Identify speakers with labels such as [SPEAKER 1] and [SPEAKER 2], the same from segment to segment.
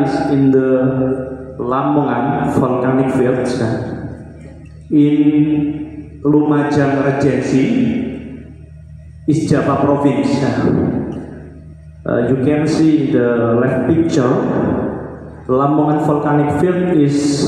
[SPEAKER 1] is in the Lamongan volcanic field in Lumajang Regency, East Java province. You can see the left picture. Lamongan volcanic field is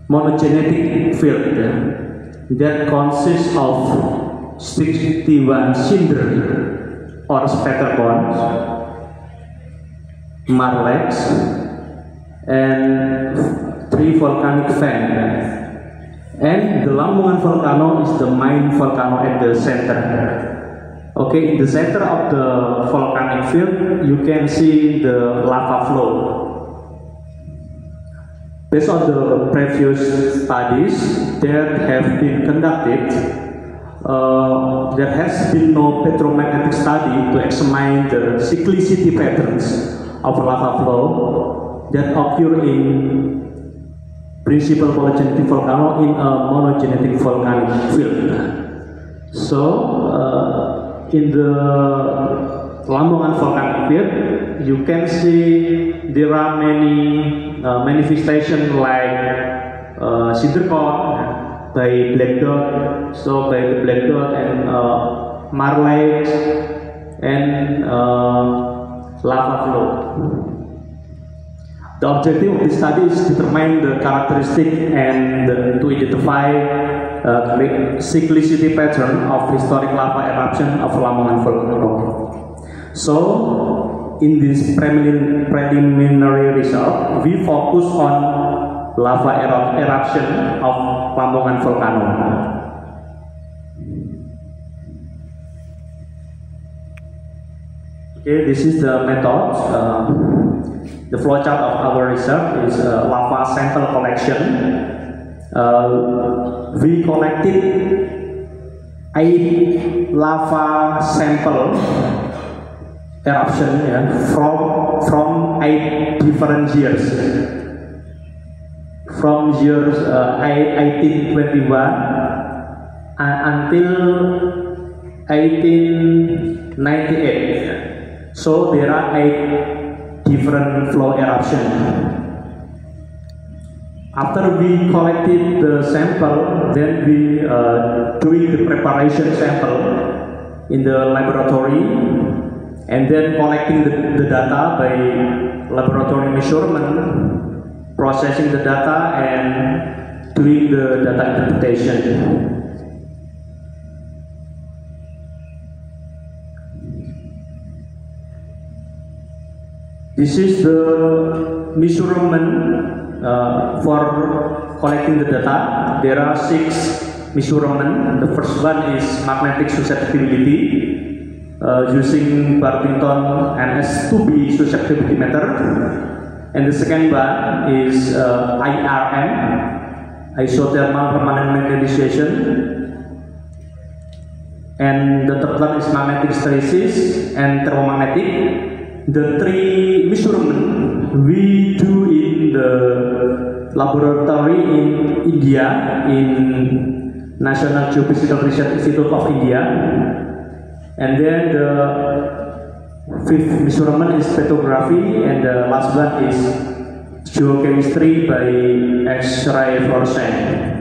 [SPEAKER 1] monogenetic field that consists of 61 cinder or spatter cones, marlets, and 3 volcanic vents. And the Lamongan volcano is the main volcano at the center. Okay, in the center of the volcanic field, you can see the lava flow. Based on the previous studies that have been conducted, there has been no petromagnetic study to examine the cyclicity patterns of lava flow that occur in principal polygenetic volcano in a monogenetic volcanic field. So, in the Lamongan volcanic field, you can see there are many manifestations like cinder cone by black dot, so by the black dot and marlite and lava flow. The objective of this study is to determine the characteristic and to identify cyclicity pattern of historic lava eruption of Lamongan volcano. So, in this preliminary result, we focus on lava eruption of Lamongan volcano. Okay, this is the method. The flowchart of our research is lava sample collection. We collected 8 lava sample eruption from 8 different years, from years 1821 until 1898. So there are 8 different flow eruption. After we collected the sample, then we doing the preparation sample in the laboratory, and then collecting the data by laboratory measurement, processing the data, and doing the data interpretation. This is the measurement for collecting the data. There are 6 measurements. The first one is magnetic susceptibility using Bartington NS2B susceptibility meter, and the second one is IRM, isothermal permanent magnetization, and the third one is magnetic hysteresis and thermomagnetic. The 3 measurements we do in the laboratory in India, in National Geophysical Research Institute of India, and then the 5th measurement is petrography, and the last one is geochemistry by X-ray fluorescence.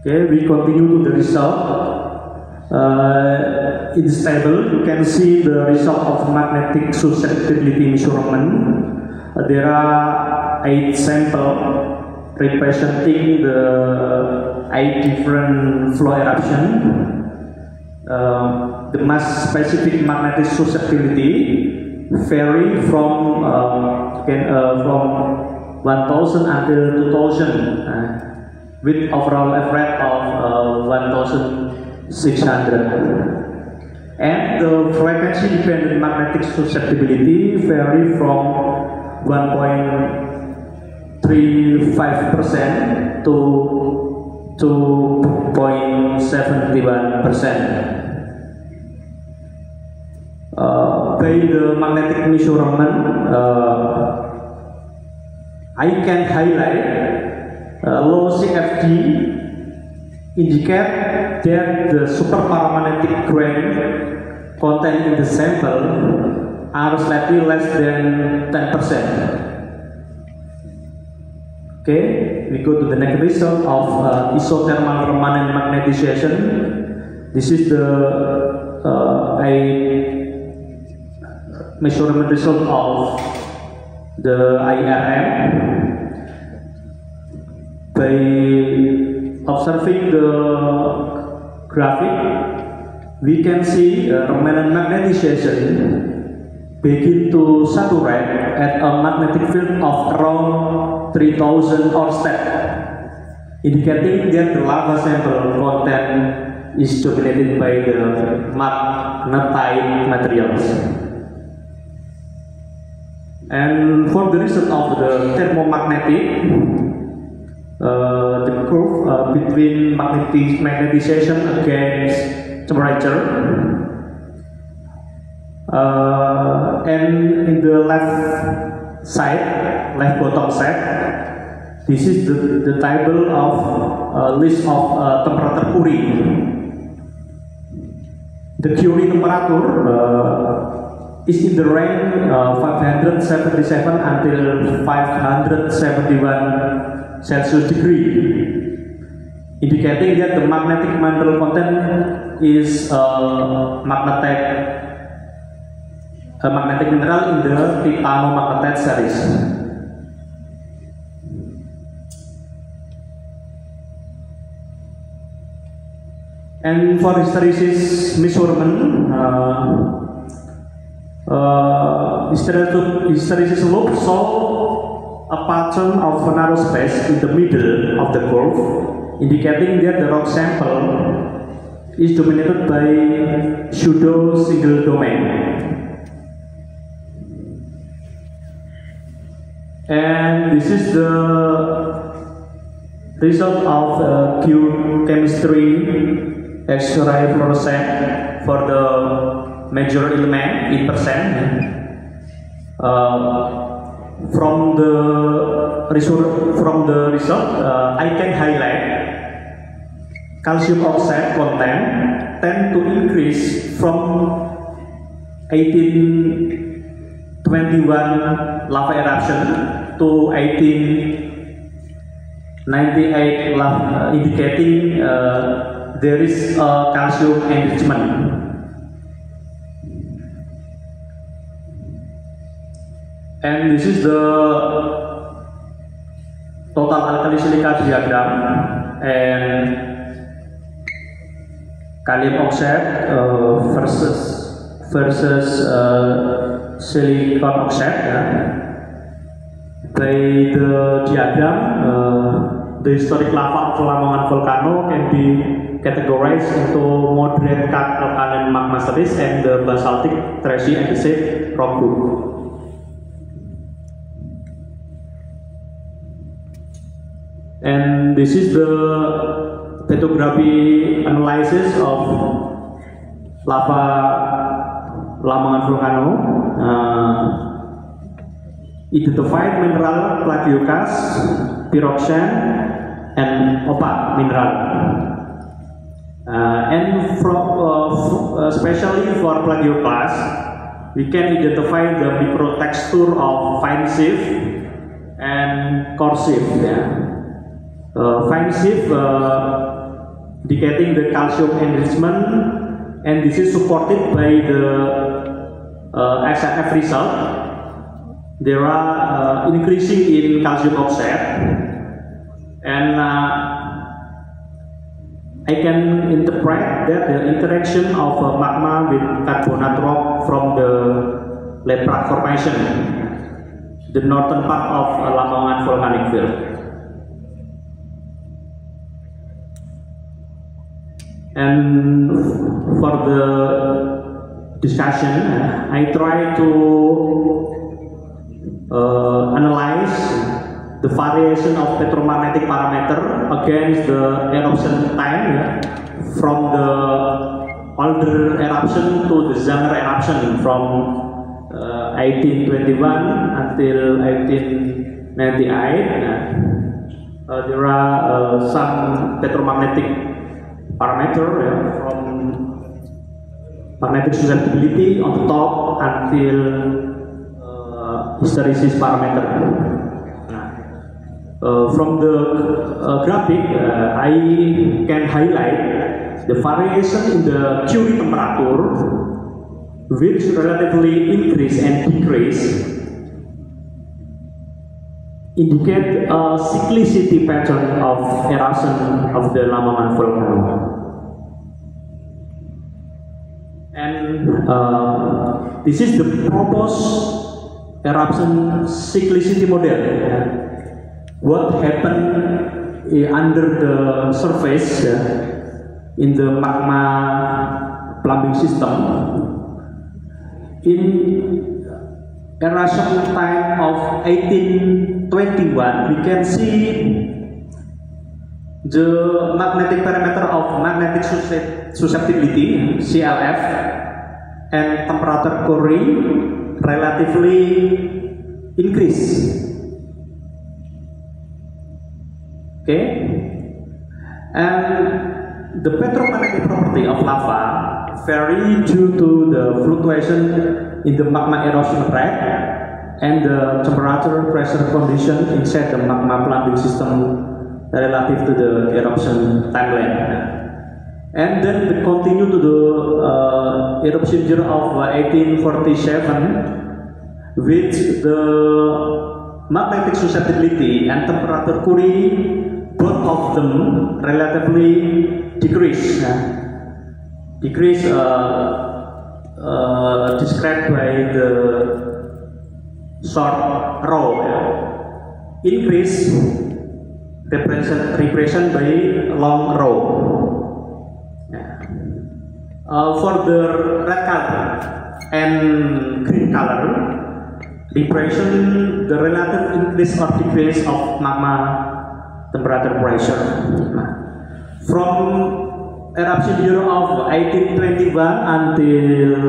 [SPEAKER 1] Okay, we continue to the result. In this table, you can see the result of magnetic susceptibility measurement. There are 8 samples representing the 8 different flow eruption. The mass specific magnetic susceptibility vary from 1000 until 2000. With overall average of 1600, and the frequency dependent magnetic susceptibility vary from 1.35% to 2.71%. By the magnetic measurement, I can highlight low CFD indicate that the superparamagnetic grain contained in the sample are slightly less than 10%. Okay, we go to the next result of isothermal permanent magnetization. This is the a measurement result of the IRM. By observing the graphic, we can see permanent magnetization begin to saturate at a magnetic field of around 3000 oersted, indicating that the lava sample content is dominated by the magnetite materials. And for the result of the thermomagnetic, the curve between magnetization against temperature, and in the left side, left bottom side, this is the table of list of temperature Curie. The Curie temperature is in the range 577 until 571 Celsius degree, indicating that the magnetic mineral content is magnetic mineral in the titanomagnetite series. And for hysteresis measurement, hysteresis loop show a pattern of narrow space in the middle of the curve, indicating that the rock sample is dominated by pseudo single domain. And this is the result of Q chemistry X-ray fluorescence for the major element in percent. From the result, I can highlight calcium oxide content tend to increase from 1821 lava eruption to 1898 lava, indicating there is a calcium enrichment. And this is the total alkali silica diagram and gallium oxide versus silicon oxide. By the diagram, the historic lava of Lamongan volcano can be categorized into moderate cut alkaline magma series and the basaltic trachy andesite rock group. And this is the petrography analysis of lava Lamongan volcano. Identified mineral plagioclase, pyroxene, and opak mineral. And especially for plagioclase, we can identify the microtexture of fine sieve and coarse sieve. Fine sieve indicating the calcium enrichment, and this is supported by the XRF result. There are increasing in calcium oxide, and I can interpret that the interaction of magma with carbonate rock from the Leprak formation, the northern part of Lamongan volcanic field. And for the discussion, I try to analyze the variation of petromagnetic parameter against the eruption time from the older eruption to the younger eruption from 1821 until 1898. There are some petromagnetic parameter, from magnetic susceptibility on the top until hysteresis parameter. From the graphic, I can highlight the variation in the Curie temperature, which relatively increase and decrease, indicate a cyclicity pattern of eruption of the Lamongan volcano. And this is the proposed eruption cyclicity model. What happened under the surface in the magma plumbing system in eruption time of 1821. We can see the magnetic parameter of magnetic susceptibility (CLF) and temperature Curie relatively increase. Okay, and the petromagnetic property of lava vary due to the fluctuation in the magma erosion rate and the temperature pressure condition inside the magma plumbing system relative to the eruption timeline. And then we continue to the eruption year of 1847, which the magnetic susceptibility and temperature Curie, both of them relatively decrease. Described by the short row. Increase represent by long row. For the red color and green color, represent the relative increase or decrease of magma temperature pressure. From eruption year of 1821 until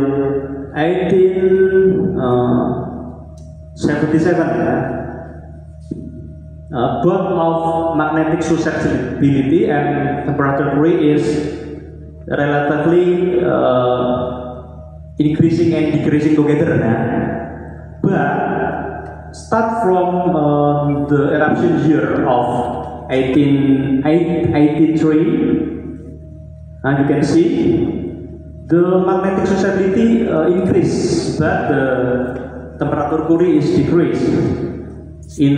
[SPEAKER 1] 1877, both of magnetic susceptibility and temperature Curie is relatively increasing and decreasing together. But start from the eruption year of 1883, and you can see the magnetic susceptibility increase, but the temperature Curie is decreased. In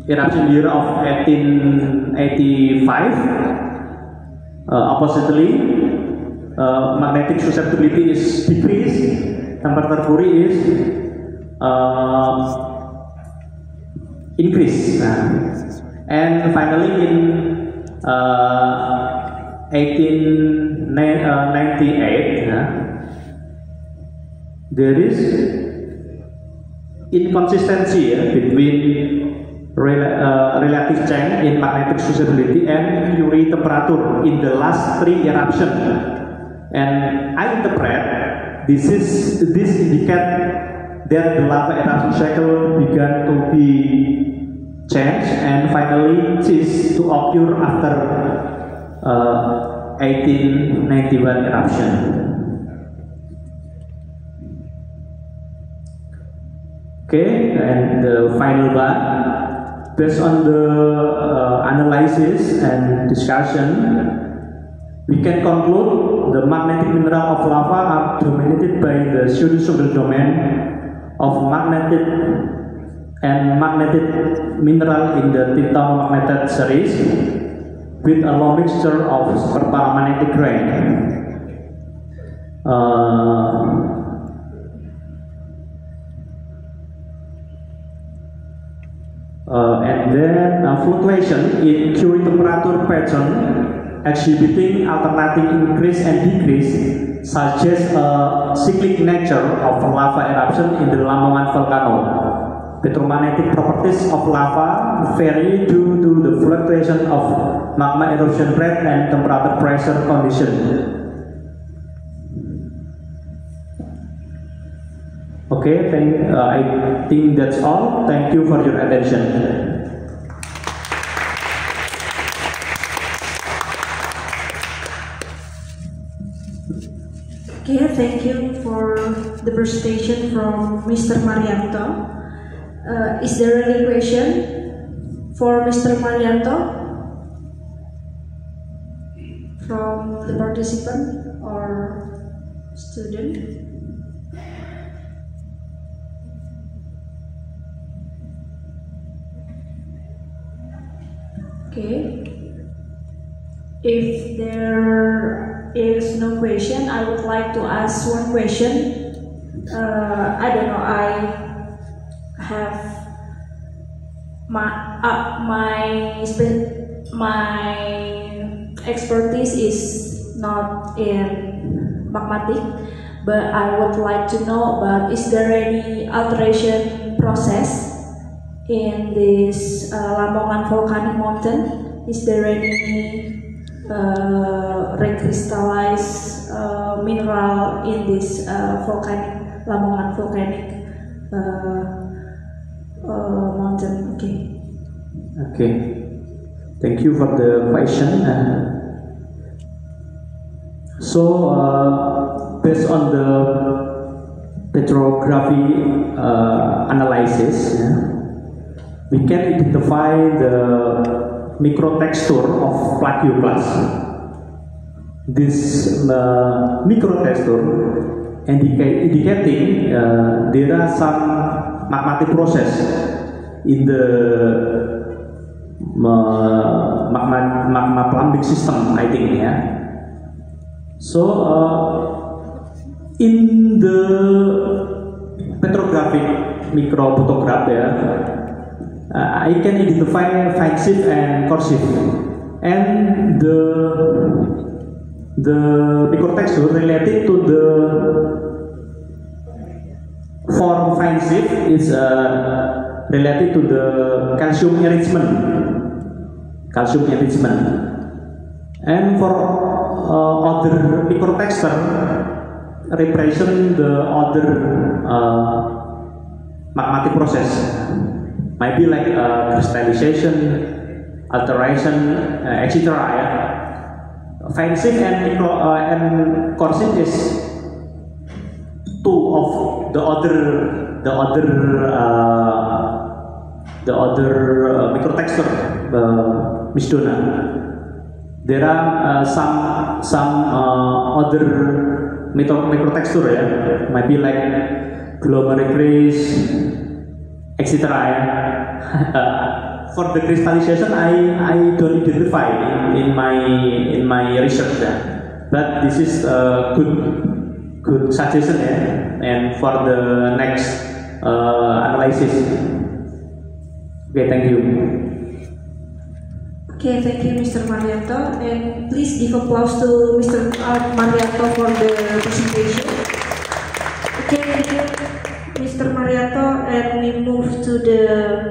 [SPEAKER 1] eruption year of 1885, oppositely, magnetic susceptibility is decreased, temperature Curie is increased. And finally, in 1898, there is inconsistency between relative change in magnetic susceptibility and Curie temperature in the last three eruptions. And I interpret this indicate that the lava eruption cycle began to be changed and finally ceased to occur after 1891 eruption. Okay, and the final one, based on the analysis and discussion, we can conclude the magnetic mineral of lava are dominated by the pseudo-single domain of magnetic and magnetic mineral in the titanomagnetite series with a low mixture of superparamagnetic grain. And then fluctuation in Curie temperature pattern exhibiting alternating increase and decrease suggests a cyclic nature of lava eruption in the Lamongan volcano. Petromagnetic properties of lava vary due to the fluctuation of magma erosion rate and temperature pressure condition. Okay, I think that's all. Thank you for your attention.
[SPEAKER 2] Okay, thank you for the presentation from Mr. Marianto. Is there any question for Mr. Marianto from the participant or student? Okay. If there is no question, I would like to ask one question. I don't know. I have my expertise is not in magmatic, but I would like to know about, is there any alteration process in this Lamongan volcanic mountain? Is there any recrystallized mineral in this Lamongan volcanic mountain?
[SPEAKER 1] Okay, thank you for the question. Based on the petrography analysis, we can identify the microtexture of plagioclase. This microtexture indicating there are some magmatic process in the magma plumbing system, I think, in the petrographic microphotograph, I can identify fine sieve and coarse sieve, and the microtexture related to the form fine sieve is related to the calcium enrichment, and for other microtexture represent the other magmatic process, might be like crystallization, alteration, etc. Fine sieve and coarse sieve is two of the other microtexture, Miss Donna. There are some other microtexture, might be like glomerulus, etc. For the crystallization, I don't identify in my research, but this is a good suggestion, and for the next analysis. Okay, thank you.
[SPEAKER 2] Okay, thank you, Mr. Marianto, and please give applause to Mr. Marianto for the presentation. Okay, thank you, Mr. Marianto, and we move to the